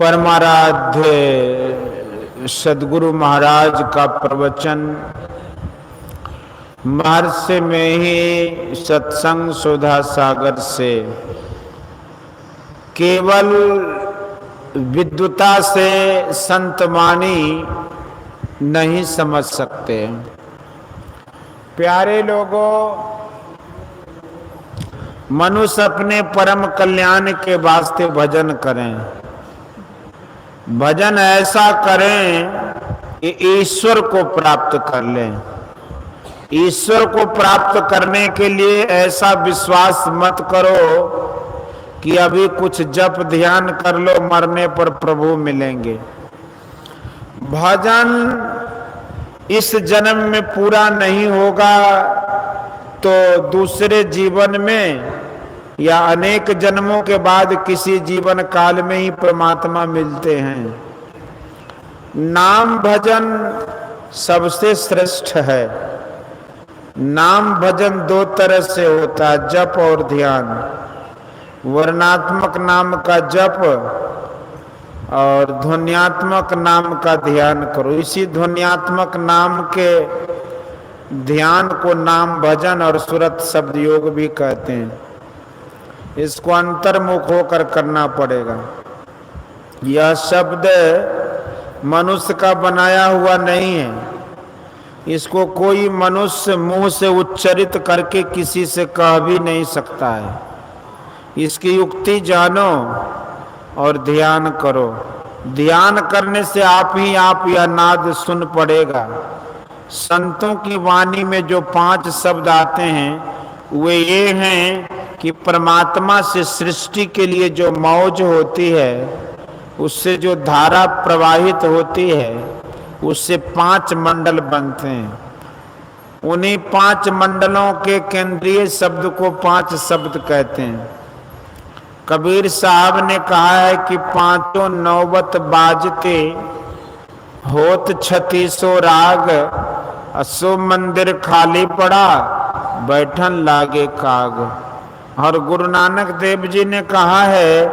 परमाराध्य सद्गुरु महाराज का प्रवचन महर्षि में ही सत्संग सुधा सागर से केवल विद्वता से संतवाणी नहीं समझ सकते। प्यारे लोगों, मनुष्य अपने परम कल्याण के वास्ते भजन करें। भजन ऐसा करें कि ईश्वर को प्राप्त कर लें। ईश्वर को प्राप्त करने के लिए ऐसा विश्वास मत करो कि अभी कुछ जप ध्यान कर लो, मरने पर प्रभु मिलेंगे। भजन इस जन्म में पूरा नहीं होगा तो दूसरे जीवन में या अनेक जन्मों के बाद किसी जीवन काल में ही परमात्मा मिलते हैं। नाम भजन सबसे श्रेष्ठ है। नाम भजन दो तरह से होता है, जप और ध्यान। वर्णात्मक नाम का जप और ध्वन्यात्मक नाम का ध्यान करो। इसी ध्वन्यात्मक नाम के ध्यान को नाम भजन और सुरत शब्द योग भी कहते हैं। इसको अंतर्मुख होकर करना पड़ेगा। यह शब्द मनुष्य का बनाया हुआ नहीं है। इसको कोई मनुष्य मुंह से उच्चरित करके किसी से कह भी नहीं सकता है। इसकी युक्ति जानो और ध्यान करो। ध्यान करने से आप ही आप यह नाद सुन पड़ेगा। संतों की वाणी में जो 5 शब्द आते हैं वे ये हैं कि परमात्मा से सृष्टि के लिए जो मौज होती है, उससे जो धारा प्रवाहित होती है, उससे 5 मंडल बनते हैं। उन्हीं 5 मंडलों के केंद्रीय शब्द को 5 शब्द कहते हैं। कबीर साहब ने कहा है कि 5 नौबत बाजते होत 36 राग, असो मंदिर खाली पड़ा बैठन लागे काग। और गुरु नानक देव जी ने कहा है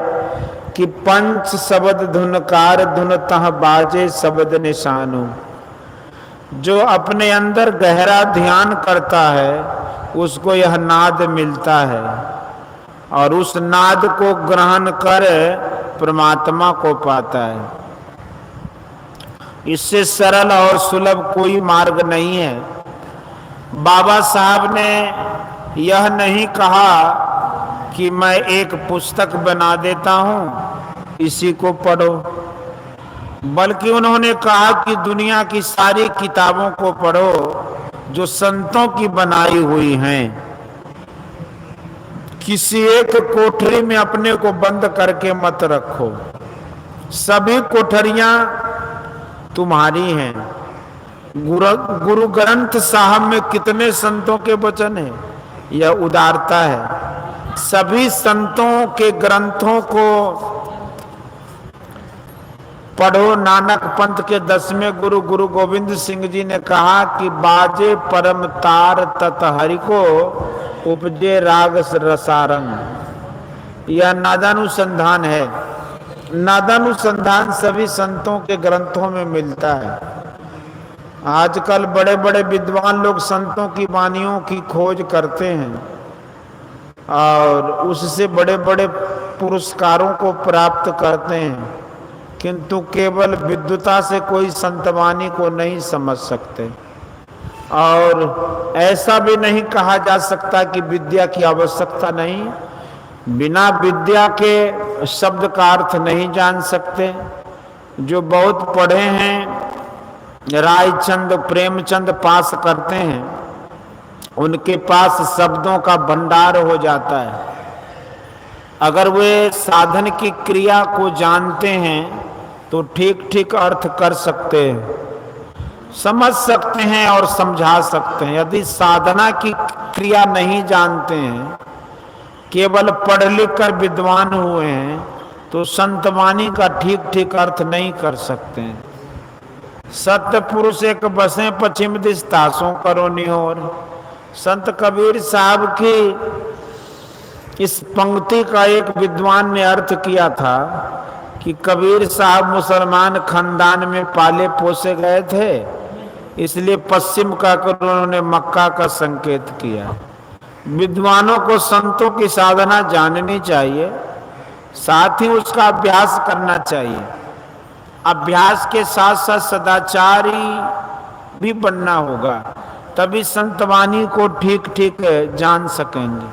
कि 5 शब्द धुनकार धुन तह बाजे शब्द निशानु। जो अपने अंदर गहरा ध्यान करता है उसको यह नाद मिलता है और उस नाद को ग्रहण कर परमात्मा को पाता है। इससे सरल और सुलभ कोई मार्ग नहीं है। बाबा साहब ने यह नहीं कहा कि मैं एक पुस्तक बना देता हूं, इसी को पढ़ो, बल्कि उन्होंने कहा कि दुनिया की सारी किताबों को पढ़ो जो संतों की बनाई हुई हैं। किसी एक कोठरी में अपने को बंद करके मत रखो। सभी कोठरियां तुम्हारी हैं। गुरु ग्रंथ साहब में कितने संतों के वचन हैं, यह उदारता है। सभी संतों के ग्रंथों को पढ़ो। नानक पंथ के 10वें गुरु गुरु गोविंद सिंह जी ने कहा कि बाजे परम तार तत हरि को उपजे राग रसारंग। यह नादानुसंधान है। नादानुसंधान सभी संतों के ग्रंथों में मिलता है। आजकल बड़े बड़े विद्वान लोग संतों की वाणियों की खोज करते हैं और उससे बड़े बड़े पुरस्कारों को प्राप्त करते हैं, किंतु केवल विद्वता से कोई संतवाणी को नहीं समझ सकते। और ऐसा भी नहीं कहा जा सकता कि विद्या की आवश्यकता नहीं। बिना विद्या के शब्द का अर्थ नहीं जान सकते। जो बहुत पढ़े हैं, रायचंद प्रेमचंद पास करते हैं, उनके पास शब्दों का भंडार हो जाता है। अगर वे साधन की क्रिया को जानते हैं तो ठीक ठीक अर्थ कर सकते हैं, समझ सकते हैं और समझा सकते हैं। यदि साधना की क्रिया नहीं जानते हैं, केवल पढ़ लिख कर विद्वान हुए हैं, तो संतवाणी का ठीक ठीक अर्थ नहीं कर सकते हैं। सत्य पुरुष एक बसे पश्चिम दिस तासों करो निहोर। संत कबीर साहब की इस पंक्ति का एक विद्वान ने अर्थ किया था कि कबीर साहब मुसलमान खानदान में पाले पोसे गए थे, इसलिए पश्चिम का उन्होंने मक्का का संकेत किया। विद्वानों को संतों की साधना जाननी चाहिए, साथ ही उसका अभ्यास करना चाहिए। अभ्यास के साथ साथ सदाचारी भी बनना होगा, तभी संतवाणी को ठीक ठीक जान सकेंगे।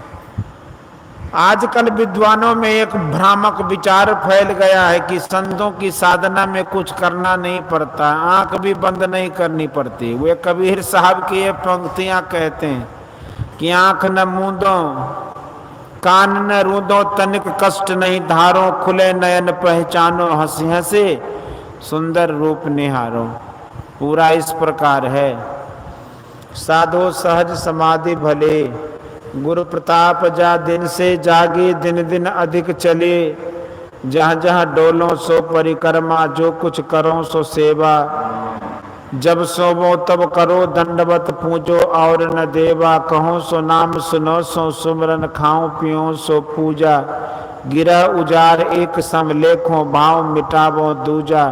आजकल विद्वानों में एक भ्रामक विचार फैल गया है कि संतों की साधना में कुछ करना नहीं पड़ता, आंख भी बंद नहीं करनी पड़ती। वे कबीर साहब की ये पंक्तियां कहते हैं कि आंख न मूंदो, कान न रूंदो, तनिक कष्ट नहीं धारो, खुले नयन पहचानो, हंसी हंसे सुंदर रूप निहारो। पूरा इस प्रकार है। साधो सहज समाधि भले, गुरु प्रताप जा दिन से जागे, दिन दिन अधिक चले, जहाँ जहाँ डोलो सो परिक्रमा, जो कुछ करो सो सेवा, जब सोवो तब करो दंडवत पूजो और न देवा, कहो सो नाम सुनो सो सुमरन, खाओ पियो सो पूजा, गिरह उजार एक सम लेखो, भाव मिटावो दूजा,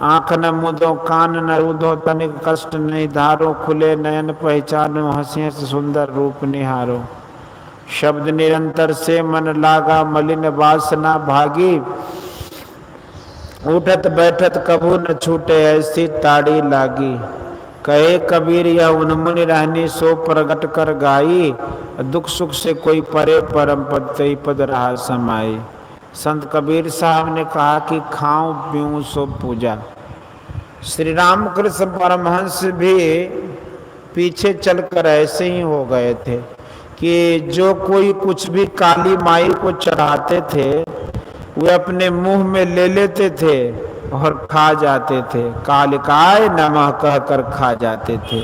आंख न मूंदो कान न रूंदो, तनिक कष्ट नहीं धारो, खुले नयन पहचानो, हंसी हंस सुंदर रूप निहारो। शब्द निरंतर से मन लागा, मलिन वासना भागी, उठत बैठत कभू न छूटे, ऐसी ताड़ी लागी। कहे कबीर यह उन्मुनि रहनी, सो प्रगट कर गाई, दुख सुख से कोई परे, परम पद तेई पद रहा समाई। संत कबीर साहब ने कहा कि खाऊं पीऊं सो पूजा। श्री रामकृष्ण परमहंस भी पीछे चलकर ऐसे ही हो गए थे कि जो कोई कुछ भी काली माई को चढ़ाते थे, वे अपने मुंह में ले लेते थे और खा जाते थे। कालिकाय नमः कहकर खा जाते थे।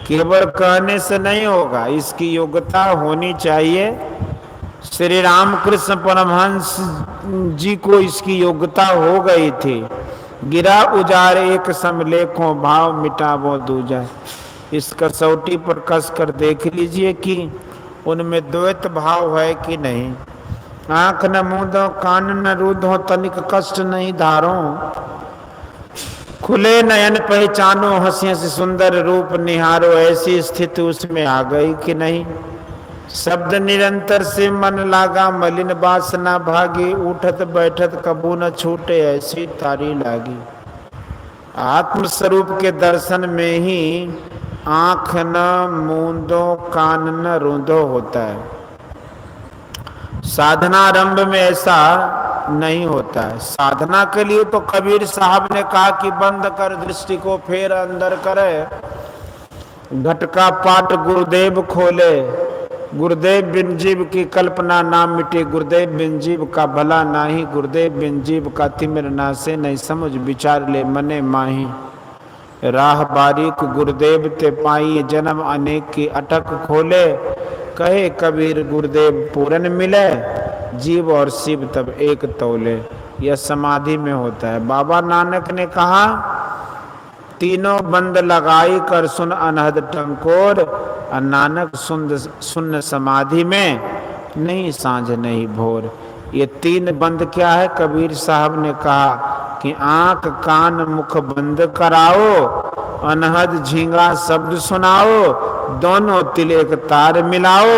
केवल कहने से नहीं होगा, इसकी योग्यता होनी चाहिए। श्री रामकृष्ण परमहंस जी को इसकी योग्यता हो गई थी। गिरा उजार एक समलेखों, भाव मिटावो दूजा। इस कसौटी पर कस कर देख लीजिए कि उनमें द्वैत भाव है कि नहीं। आंख न मूंदो कान न रूंदो, तनिक कष्ट नहीं धारो, खुले नयन पहचानो, हंसी हंसी सुंदर रूप निहारो। ऐसी स्थिति उसमें आ गई कि नहीं। शब्द निरंतर से मन लागा, मलिन वासना भागी, उठत बैठत कबू न छूटे, ऐसी तारी लागी। आत्म स्वरूप के दर्शन में ही आंख न मूंदो कान न रूंदो होता है। साधनारंभ में ऐसा नहीं होता है। साधना के लिए तो कबीर साहब ने कहा कि बंद कर दृष्टि को फेर अंदर करे, घट का पाट गुरुदेव खोले, गुरुदेव बिन जीव की कल्पना ना मिटे, गुरुदेव बिन जीव का भला नाही, गुरुदेव बिन जीव का तिमिर नासे, नहीं समझ विचार ले मने माही। राह बारीक गुरुदेव ते पाई, जन्म अनेक की अटक खोले, कहे कबीर गुरुदेव पूरन मिले, जीव और शिव तब एक तौले। यह समाधि में होता है। बाबा नानक ने कहा, तीनों बंद लगाई कर सुन अनहद टंकोर, और नानक सुन समाधि में, नहीं सांझ नहीं भोर। ये तीन बंद क्या है? कबीर साहब ने कहा कि आंख कान मुख बंद कराओ, अनहद झींगा शब्द सुनाओ, दोनों तिल एक तार मिलाओ,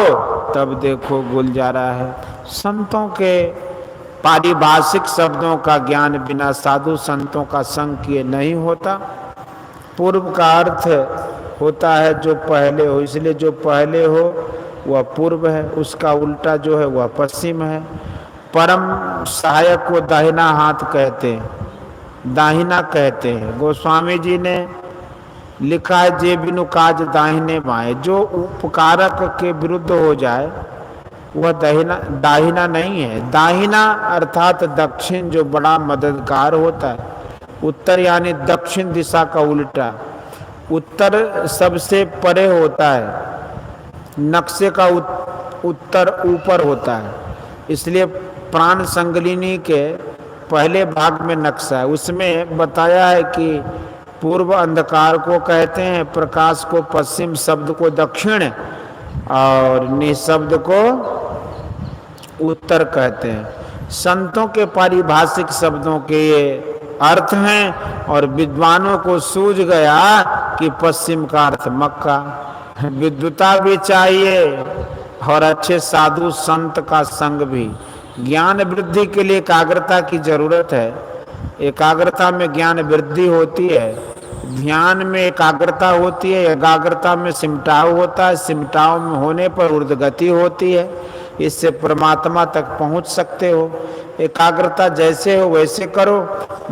तब देखो गुलजारा है। संतों के पारिभाषिक शब्दों का ज्ञान बिना साधु संतों का संग किए नहीं होता। पूर्व का अर्थ होता है जो पहले हो, इसलिए जो पहले हो वह पूर्व है, उसका उल्टा जो है वह पश्चिम है। परम सहायक को दाहिना हाथ कहते हैं, दाहिना कहते हैं। गोस्वामी जी ने लिखा है, जे बिनु काज दाहिने बाएं। जो उपकारक के विरुद्ध हो जाए वह दाहिना नहीं है। दाहिना अर्थात दक्षिण, जो बड़ा मददगार होता है। उत्तर यानी दक्षिण दिशा का उल्टा। उत्तर सबसे परे होता है, नक्शे का उत्तर ऊपर होता है। इसलिए प्राण संगलिनी के पहले भाग में नक्शा है, उसमें बताया है कि पूर्व अंधकार को कहते हैं, प्रकाश को पश्चिम, शब्द को दक्षिण और निशब्द को उत्तर कहते हैं। संतों के पारिभाषिक शब्दों के ये अर्थ हैं और विद्वानों को सूझ गया कि पश्चिम का अर्थ मक्का। विद्वता भी चाहिए और अच्छे साधु संत का संग भी। ज्ञान वृद्धि के लिए एकाग्रता की जरूरत है। एकाग्रता में ज्ञान वृद्धि होती है, ध्यान में एकाग्रता होती है, एकाग्रता में सिमटाव होता है, सिमटाव में होने पर ऊर्ध्वगति होती है, इससे परमात्मा तक पहुंच सकते हो। एकाग्रता जैसे हो वैसे करो।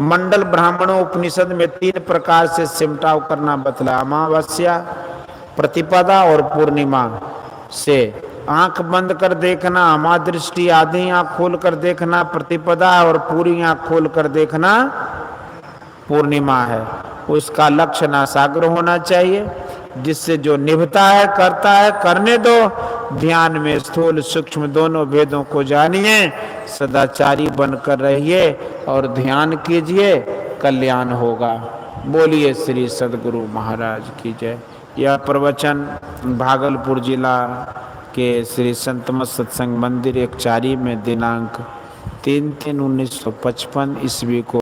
मंडल ब्राह्मणों उपनिषद में 3 प्रकार से सिमटाव करना बतला, अमावस्या, प्रतिपदा और पूर्णिमा से। आंख बंद कर देखना, अमादृष्टि, आधी आंख खोल कर देखना प्रतिपदा और पूरी आंख खोल कर देखना पूर्णिमा है। उसका लक्ष्य नासाग्र होना चाहिए, जिससे जो निभता है करता है, करने दो। ध्यान में स्थूल सूक्ष्म दोनों भेदों को जानिए, सदाचारी बनकर रहिए और ध्यान कीजिए, कल्याण होगा। बोलिए श्री सद्गुरु महाराज की जय। यह प्रवचन भागलपुर जिला के श्री संत मत सत्संग मंदिर एकचारी में दिनांक 3/3/1955 ईस्वी को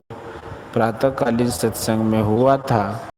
प्रातःकालीन सत्संग में हुआ था।